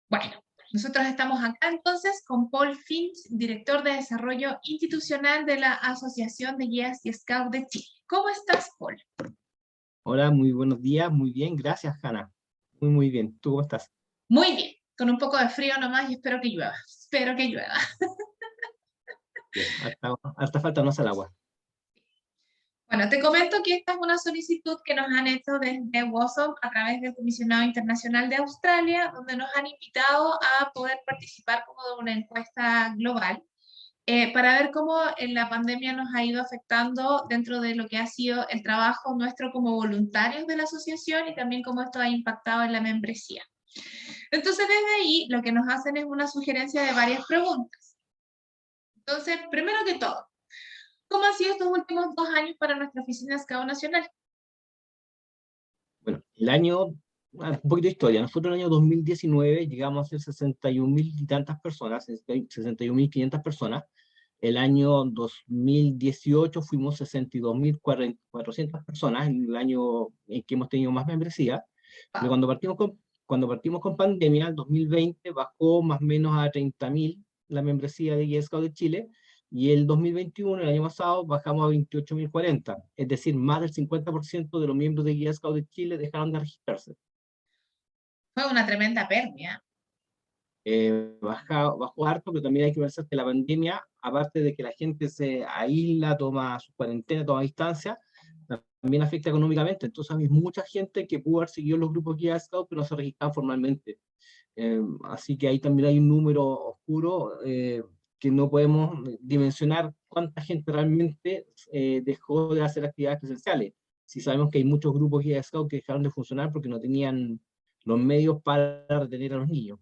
Bueno, nosotros estamos acá entonces con Paul Finch, director de Desarrollo Institucional de la Asociación de Guías y Scouts de Chile. ¿Cómo estás, Paul? Hola, muy buenos días, muy bien, gracias, Hanna. Muy bien, ¿tú cómo estás? Muy bien, con un poco de frío nomás y espero que llueva. Espero que llueva. Bien, harta falta no hace el agua. Bueno, te comento que esta es una solicitud que nos han hecho desde WOSOP a través del Comisionado Internacional de Australia, donde nos han invitado a poder participar como de una encuesta global para ver cómo la pandemia nos ha ido afectando dentro de lo que ha sido el trabajo nuestro como voluntarios de la asociación y también cómo esto ha impactado en la membresía. Entonces, desde ahí, lo que nos hacen es una sugerencia de varias preguntas. Entonces, primero que todo, ¿cómo han sido estos últimos 2 años para nuestra oficina Scout Nacional? Bueno, un poquito de historia. Nosotros en el año 2019 llegamos a ser 61.000 y tantas personas, 61.500 personas. El año 2018 fuimos 62.400 personas, en el año en que hemos tenido más membresía. Pero Wow. cuando partimos con pandemia, el 2020 bajó más o menos a 30.000 la membresía de Guía Scout de Chile, y el 2021, el año pasado, bajamos a 28.040. Es decir, más del 50% de los miembros de Guía Scout de Chile dejaron de registrarse. Fue una tremenda pérdida. Bajó harto, pero también hay que pensar que la pandemia, aparte de que la gente se aísla, toma su cuarentena, toma distancia, también afecta económicamente. Entonces hay mucha gente que pudo haber seguido los grupos Guía Scout, pero no se registraron formalmente. Así que ahí también hay un número oscuro, que no podemos dimensionar cuánta gente realmente dejó de hacer actividades presenciales. Si sabemos que hay muchos grupos Guía Scout que dejaron de funcionar porque no tenían los medios para retener a los niños.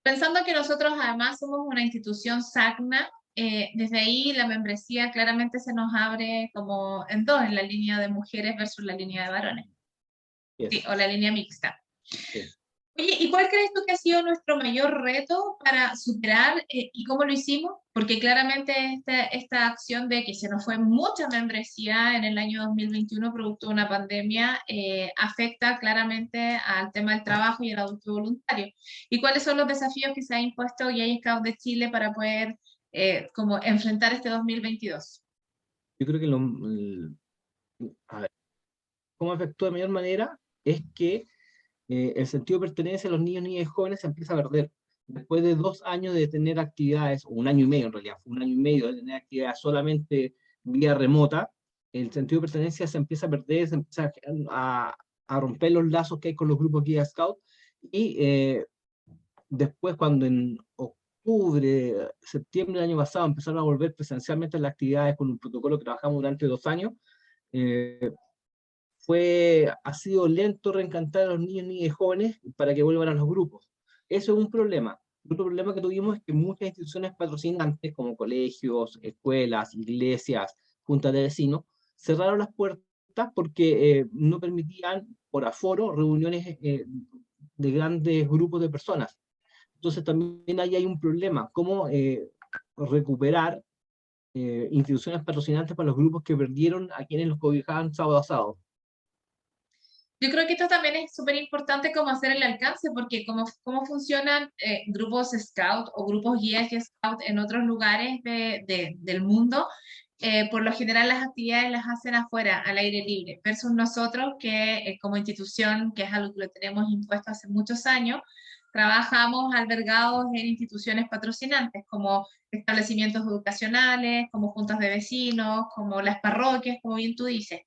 Pensando que nosotros además somos una institución SACNA, desde ahí la membresía claramente se nos abre como en dos, en la línea de mujeres versus la línea de varones, sí, Yes, o la línea mixta. sí. Oye, ¿y cuál crees tú que ha sido nuestro mayor reto para superar y cómo lo hicimos? Porque claramente esta acción de que se nos fue mucha membresía en el año 2021 producto de una pandemia afecta claramente al tema del trabajo y el adulto voluntario. ¿Y cuáles son los desafíos que se ha impuesto Guía Scouts de Chile para poder como enfrentar este 2022? Yo creo que a ver, cómo afectó de mayor manera es que el sentido de pertenencia de los niños, niñas y jóvenes se empieza a perder. Después de 2 años de tener actividades, o un año y medio en realidad, fue un año y medio de tener actividades solamente vía remota, el sentido de pertenencia se empieza a perder, se empieza a romper los lazos que hay con los grupos Guía Scout, y después cuando en octubre, septiembre del año pasado empezaron a volver presencialmente las actividades con un protocolo que trabajamos durante 2 años, eh, ha sido lento reencantar a los niños, niñas y jóvenes para que vuelvan a los grupos. Eso es un problema. Otro problema que tuvimos es que muchas instituciones patrocinantes, como colegios, escuelas, iglesias, juntas de vecinos, cerraron las puertas porque no permitían, por aforo, reuniones de grandes grupos de personas. Entonces también ahí hay un problema, cómo recuperar instituciones patrocinantes para los grupos que perdieron a quienes los cobijaban sábado a sábado. Yo creo que esto también es súper importante cómo hacer el alcance, porque cómo funcionan grupos scout o grupos guías y scout en otros lugares del mundo, por lo general las actividades las hacen afuera, al aire libre, versus nosotros que como institución, que es algo que lo tenemos impuesto hace muchos años, trabajamos albergados en instituciones patrocinantes, como establecimientos educacionales, como juntas de vecinos, como las parroquias, como bien tú dices.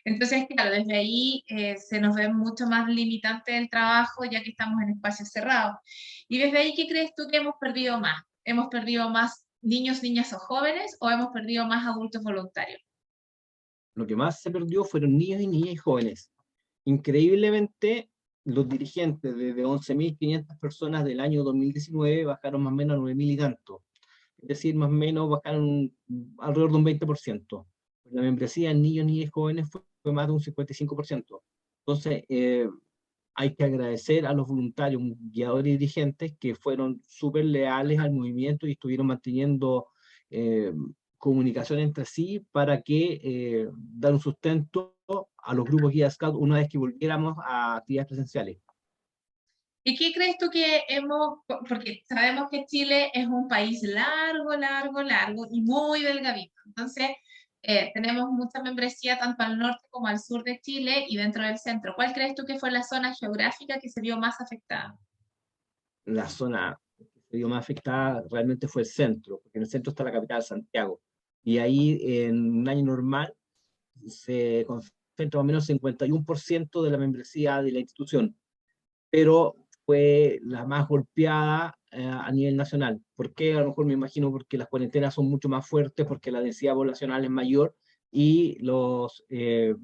Entonces, claro, desde ahí se nos ve mucho más limitante el trabajo ya que estamos en espacios cerrados. Y desde ahí, ¿qué crees tú que hemos perdido más? ¿Hemos perdido más niños, niñas o jóvenes o hemos perdido más adultos voluntarios? Lo que más se perdió fueron niños y niñas y jóvenes. Increíblemente, los dirigentes desde 11.500 personas del año 2019 bajaron más o menos a 9.000 y tanto. Es decir, más o menos bajaron alrededor de un 20%. La membresía en niños, niñas y jóvenes fue más de un 55%. Entonces, hay que agradecer a los voluntarios, guiadores y dirigentes que fueron súper leales al movimiento y estuvieron manteniendo eh, comunicación entre sí para que dar un sustento a los grupos Guía Scout una vez que volviéramos a actividades presenciales. ¿Y qué crees tú que porque sabemos que Chile es un país largo, largo, largo y muy delgadito? Entonces, tenemos mucha membresía tanto al norte como al sur de Chile y dentro del centro. ¿Cuál crees tú que fue la zona geográfica que se vio más afectada? La zona que se vio más afectada realmente fue el centro, porque en el centro está la capital, Santiago. Y ahí en un año normal se concentra más o menos 51% de la membresía de la institución, pero fue la más golpeada a nivel nacional. ¿Por qué? A lo mejor me imagino porque las cuarentenas son mucho más fuertes, porque la densidad poblacional es mayor y eh,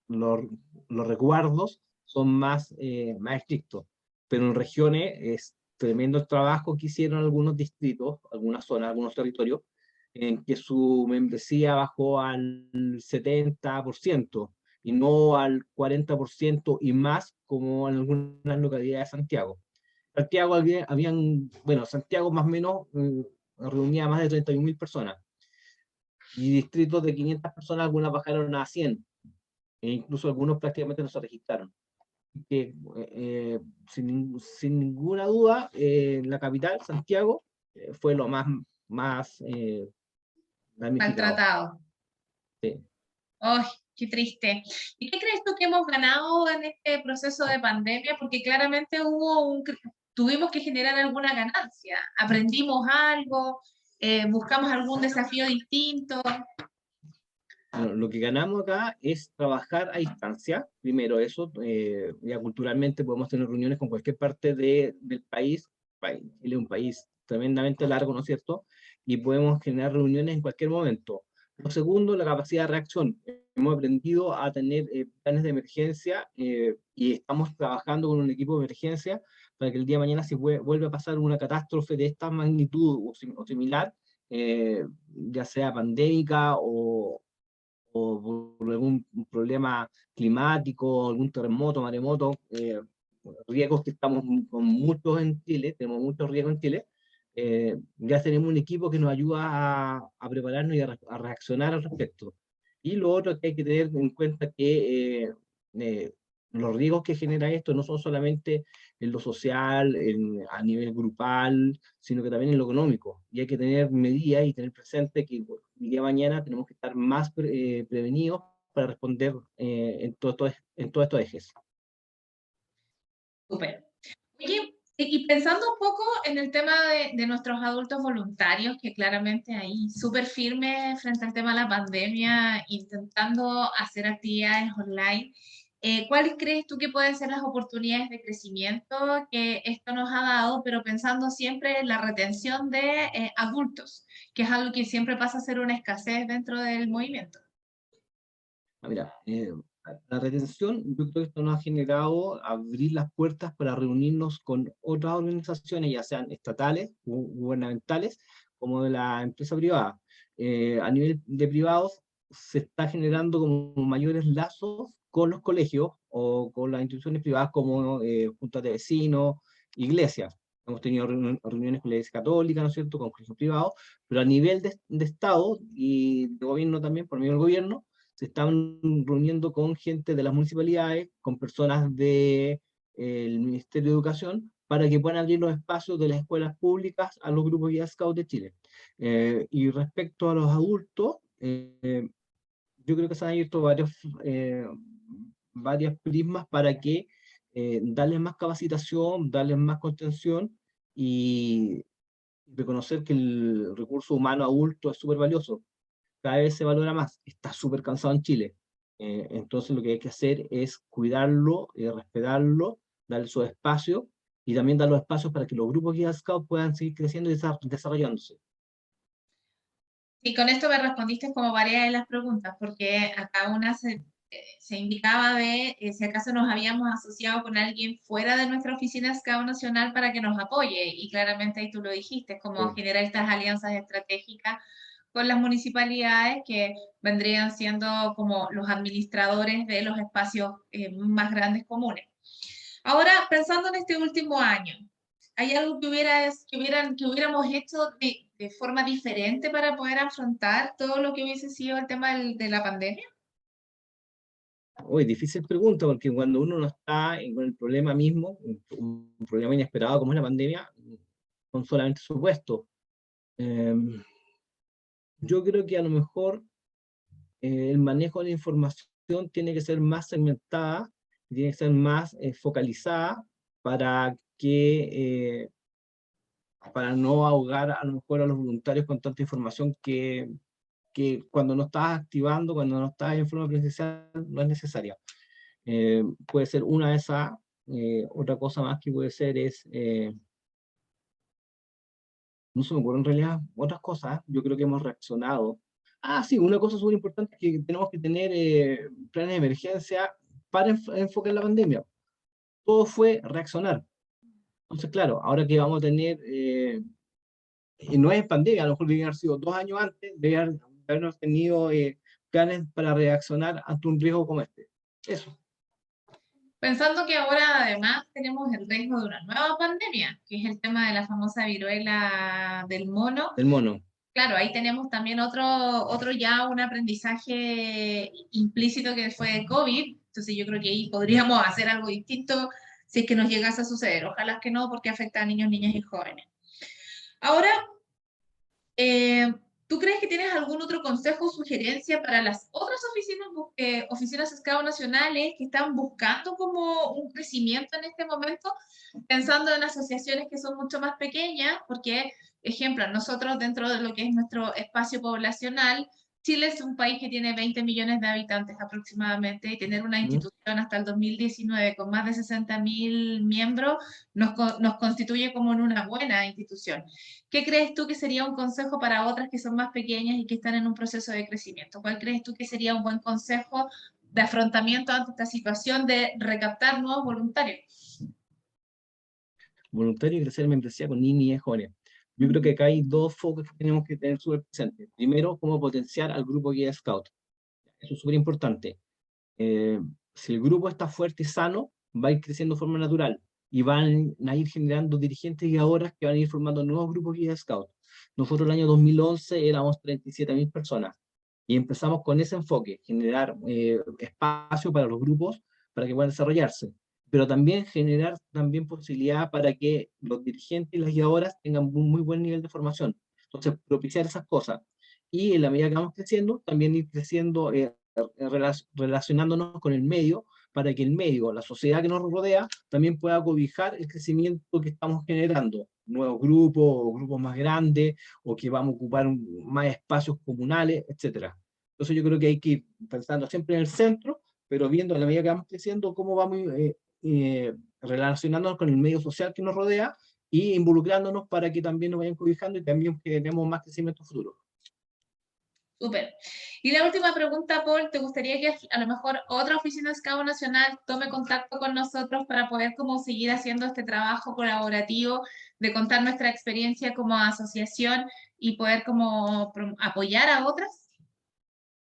los, los resguardos son más estrictos. Pero en regiones es tremendo el trabajo que hicieron algunos distritos, algunas zonas, algunos territorios, en que su membresía bajó al 70% y no al 40% y más como en algunas localidades de Santiago. Bueno, Santiago más o menos reunía más de 31.000 personas y distritos de 500 personas, algunas bajaron a 100 e incluso algunos prácticamente no se registraron. Que, sin ninguna duda, la capital, Santiago, fue lo más damnificado. Maltratado. Sí. ¡Ay, qué triste! ¿Y qué crees tú que hemos ganado en este proceso de pandemia? Porque claramente tuvimos que generar alguna ganancia. ¿Aprendimos algo? ¿Buscamos algún desafío distinto? Bueno, lo que ganamos acá es trabajar a distancia. Primero, eso, ya culturalmente podemos tener reuniones con cualquier parte del país. Chile es un país tremendamente largo, ¿no es cierto? Y podemos generar reuniones en cualquier momento. Lo segundo, la capacidad de reacción. Hemos aprendido a tener planes de emergencia y estamos trabajando con un equipo de emergencia para que el día de mañana, si vuelve a pasar una catástrofe de esta magnitud o similar, ya sea pandémica o por algún problema climático, algún terremoto, maremoto, riesgos que estamos con muchos en Chile, tenemos muchos riesgos en Chile, ya tenemos un equipo que nos ayuda a prepararnos y a reaccionar al respecto. Y lo otro que hay que tener en cuenta que eh, los riesgos que genera esto no son solamente en lo social, a nivel grupal, sino que también en lo económico. Y hay que tener medidas y tener presente que bueno, el día de mañana tenemos que estar más prevenidos para responder en todos estos ejes. Súper. Oye, y pensando un poco en el tema de nuestros adultos voluntarios, que claramente ahí súper firmes frente al tema de la pandemia, intentando hacer actividades online, ¿cuáles crees tú que pueden ser las oportunidades de crecimiento que esto nos ha dado, pero pensando siempre en la retención de adultos, que es algo que siempre pasa a ser una escasez dentro del movimiento? Mira, la retención, yo creo que esto nos ha generado abrir las puertas para reunirnos con otras organizaciones, ya sean estatales, gubernamentales, como de la empresa privada. A nivel de privados, se está generando como mayores lazos con los colegios o con las instituciones privadas como juntas de vecinos, iglesias. Hemos tenido reuniones con la Iglesia Católica, ¿no es cierto?, con colegios privados, pero a nivel de Estado y de gobierno también, por medio del gobierno, se están reuniendo con gente de las municipalidades, con personas del Ministerio de Educación, para que puedan abrir los espacios de las escuelas públicas a los grupos Guía Scout de Chile. Y respecto a los adultos, yo creo que se han abierto varias prismas para que darles más capacitación, darles más contención y reconocer que el recurso humano adulto es súper valioso, cada vez se valora más, está súper cansado en Chile. Entonces lo que hay que hacer es cuidarlo, respetarlo, darle su espacio y también dar los espacios para que los grupos Guía Scout puedan seguir creciendo y desarrollándose. Y con esto me respondiste como varias de las preguntas, porque acá una se indicaba de si acaso nos habíamos asociado con alguien fuera de nuestra oficina SCAO nacional para que nos apoye, y claramente ahí tú lo dijiste, como Sí. generar estas alianzas estratégicas con las municipalidades que vendrían siendo como los administradores de los espacios más grandes comunes. Ahora, pensando en este último año, ¿hay algo que hubiéramos hecho de forma diferente para poder afrontar todo lo que hubiese sido el tema de la pandemia? Uy, difícil pregunta, porque cuando uno no está con el problema mismo, un problema inesperado como es la pandemia, son solamente supuestos. Em, yo creo que a lo mejor el manejo de la información tiene que ser más segmentada, tiene que ser más focalizada para que para no ahogar a lo mejor a los voluntarios con tanta información que cuando no estás activando, cuando no estás en forma presencial, no es necesaria. Puede ser una de esas. Otra cosa más que puede ser es, no se me ocurren en realidad otras cosas. Yo creo que hemos reaccionado. Ah, sí, una cosa súper importante es que tenemos que tener planes de emergencia para enfocar la pandemia. Todo fue reaccionar. Entonces, claro, ahora que vamos a tener, y no es pandemia, a lo mejor deberían haber sido 2 años antes, deberían habernos tenido planes para reaccionar ante un riesgo como este. Eso, Pensando que ahora además tenemos el riesgo de una nueva pandemia, que es el tema de la famosa viruela del mono. del mono. Claro, ahí tenemos también otro ya un aprendizaje implícito que fue de COVID, entonces yo creo que ahí podríamos hacer algo distinto si es que nos llegase a suceder. Ojalá que no, porque afecta a niños, niñas y jóvenes. Ahora, eh, ¿tú crees que tienes algún otro consejo o sugerencia para las otras oficinas Scout nacionales que están buscando como un crecimiento en este momento, pensando en asociaciones que son mucho más pequeñas? Porque, ejemplo, nosotros dentro de lo que es nuestro espacio poblacional, Chile es un país que tiene 20 millones de habitantes aproximadamente, y tener una ¿Mm? institución hasta el 2019 con más de 60.000 miembros nos constituye como en una buena institución. ¿Qué crees tú que sería un consejo para otras que son más pequeñas y que están en un proceso de crecimiento? ¿Cuál crees tú que sería un buen consejo de afrontamiento ante esta situación de recaptar nuevos voluntarios? Voluntario y crecer membresía con niños y jóvenes. Yo creo que acá hay dos focos que tenemos que tener súper presentes. Primero, cómo potenciar al grupo Guía Scout. Eso es súper importante. Eh, si el grupo está fuerte y sano, va a ir creciendo de forma natural y van a ir generando dirigentes y ahora que van a ir formando nuevos grupos Guía Scout. Nosotros el año 2011 éramos 37.000 personas y empezamos con ese enfoque, generar espacio para los grupos para que puedan desarrollarse, pero también generar también posibilidad para que los dirigentes y las guiadoras tengan un muy buen nivel de formación. Entonces, propiciar esas cosas. Y en la medida que vamos creciendo, también ir creciendo, relacionándonos con el medio, para que el medio, la sociedad que nos rodea, también pueda cobijar el crecimiento que estamos generando. Nuevos grupos, o grupos más grandes, o que vamos a ocupar más espacios comunales, etcétera. Entonces yo creo que hay que ir pensando siempre en el centro, pero viendo a la medida que vamos creciendo cómo vamos relacionándonos con el medio social que nos rodea y involucrándonos para que también nos vayan cobijando y también que tenemos más crecimiento futuro. Súper. Y la última pregunta, Paul, ¿te gustaría que a lo mejor otra oficina Scout Nacional tome contacto con nosotros para poder como seguir haciendo este trabajo colaborativo de contar nuestra experiencia como asociación y poder como apoyar a otras?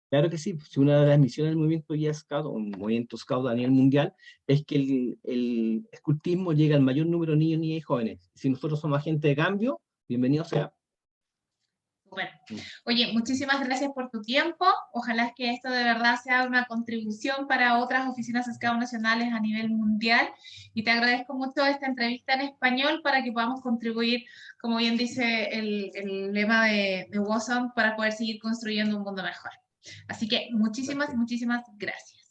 Claro que sí, pues, una de las misiones del movimiento Guía Scout, o un movimiento Scout a nivel mundial, es que el escultismo llegue al mayor número de niños, niñas y jóvenes. Si nosotros somos agentes de cambio, bienvenido sea. Bueno, Mm. oye, muchísimas gracias por tu tiempo. Ojalá que esto de verdad sea una contribución para otras oficinas Scout nacionales a nivel mundial. Y te agradezco mucho esta entrevista en español para que podamos contribuir, como bien dice el lema de WOSOM, para poder seguir construyendo un mundo mejor. Así que muchísimas, Gracias. muchísimas gracias.